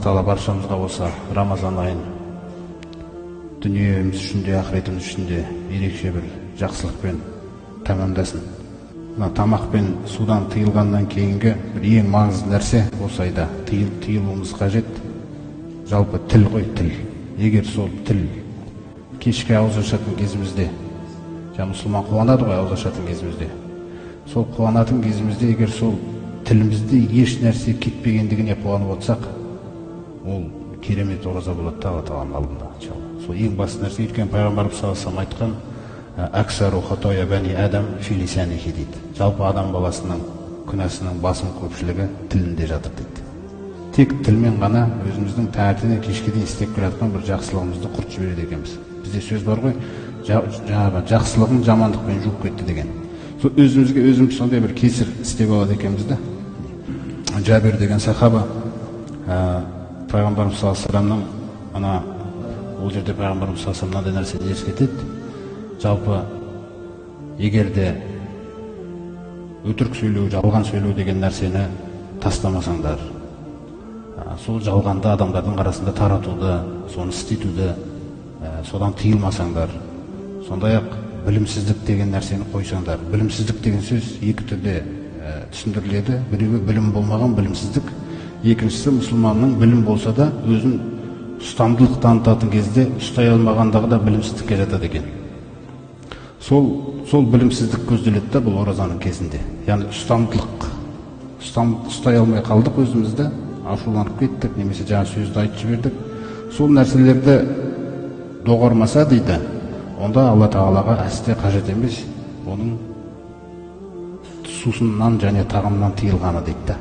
тағала баршамызға осы рамазан айын дүниеміз үшін де ақыретіміз үшін де ерекше бір жақсылықпен тәмамдасын. Мына тамақ пен судан тыйылғаннан кейінгі бір ең маңызды нәрсе осы айда тыйылуымыз қажет. Жалпы тіл ғой, тіл. Егер сол тіл кешке ауыз ашатын кезімізде, мұсылман қуанады ғой ауыз ашатын кезімізде. Сол қуанатын кезімізде егер сол тілімізде еш нәрсе кетпегендігіне қуанып отырсақ, ол керемет ораза болады Тағаланың алдында. Сол ең басты нәрсе. Өйткені пайғамбарымыз саллаллаху алейхи айтқан «Аксару хатоя бәни адам фи лисаниhi» дейді. Жалпы адам баласының күнәсінің басым көпшілігі тілінде жатыр дейді. Тек тілмен ғана өзіміздің таңертеңнен кешке дейін істеп келе жатқан бір жақсылығымызды құртып жібереді екенбіз. Бізде сөз бар ғой, жаңағы жақсылығын жамандықпен жуып кетті деген. Сол өзіміз сондай бір кесір істеп алады екенбіз да. Жәбір деген сахаба пайғамбарымыз саллаллаху алейхи вассаламның ол жерде пайғамбарымыз саллаллаху алейхи вассалам мынандай нәрсені ескертеді. Жалпы егер де өтірік сөйлеу, жалған сөйлеу деген нәрсені тастамасаңдар, сол жалғанды адамдардың арасында таратуды, соны істетуді, содан тыйылмасаңдар, сондай-ақ білімсіздік деген нәрсені қойсаңдар. Білімсіздік деген сөз екі түрде түсіндіріледі. Біреуі білім болмаған білімсіздік, екіншісі мұсылманның білім болса да өзін ұстамдылық танытатын кезде ұстай алмағандығы да білімсіздікке жатады екен. Сол білімсіздік көзделеді да бұл оразаның кезінде. Яғни ұстамдылық. Ұстай алмай қалдық өзімізді, ашуланып кеттік, немесе жаңа сөзді айтып жібердік. Сол нәрселерді доғармаса дейді, онда Алла Тағалаға әсте қажет емес, оның сусыннан және тағамнан тыйылғаны дейді.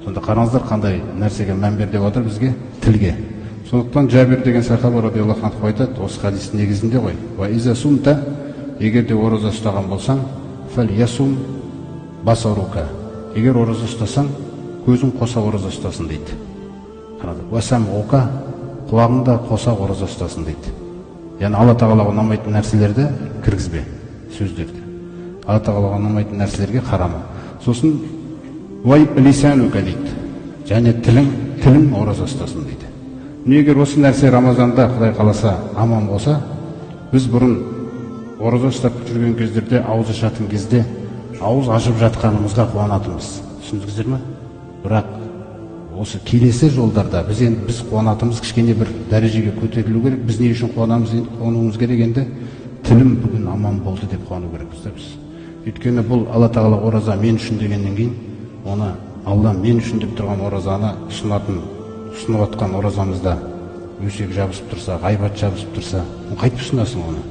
Сонда қараңыздар қандай нәрсеге мән бер деп отыр бізге? Тілге. Сондықтан Жәбір деген сахаба радиаллаху анху айтады, осы хадистің негізінде ғой. Ва иза сумта, егер де ораза ұстаған болсаң, фәл ясум басарука. Егер ораза ұстасаң, көзің қоса ораза ұстасын дейді. Қараңыздар. Ва самғука, құлағың да қоса ораза ұстасын дейді. Яғни Алла Тағалаға ұнамайтын нәрселерді кіргізбе, сөздерді. Алла Тағалаға ұнамайтын нәрселерге қарама. Сосын вай лисанука дейді. Және тілің ораза ұстасын дейді. Егер осы нәрсе Рамазанда Құдай қаласа аман болса, біз бұрын ораза ұстап жүрген кездерде, ауыз ашатын кезде ауыз ашып жатқанымызға қуанатынбыз. Түсіндіңіздер ме? Бірақ осы келесі жолдарда біз қуанатымыз кішкене бір дәрежеге көтерілу керек. Біз не үшін қуануымыз керек енді? Тілім бүгін аман болды деп қуану керекпіз біз. Өйткені бұл Алла Тағала ораза мен үшін дегеннен кейін, оны Алла мен үшін деп тұрған оразаны ұсынып отқан оразамызда өсек жабысып тұрса, ғайбат жабысып тұрса, қайтып ұсынасың оны?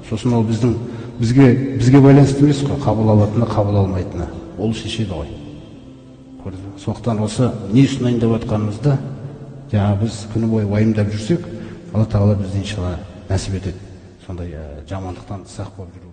Сосын ол бізге байланысты емес қой, қабыл алатыны, қабыл алмайтыны. Ол шешеді ғой. Сондықтан осы не ұсынайын деп отқанымызда, біз күні бойы уайымдап жүрсек, Алла Тағала бізді иншалла нәсіп етеді. Сондай жамандықтан сақ болып жүру.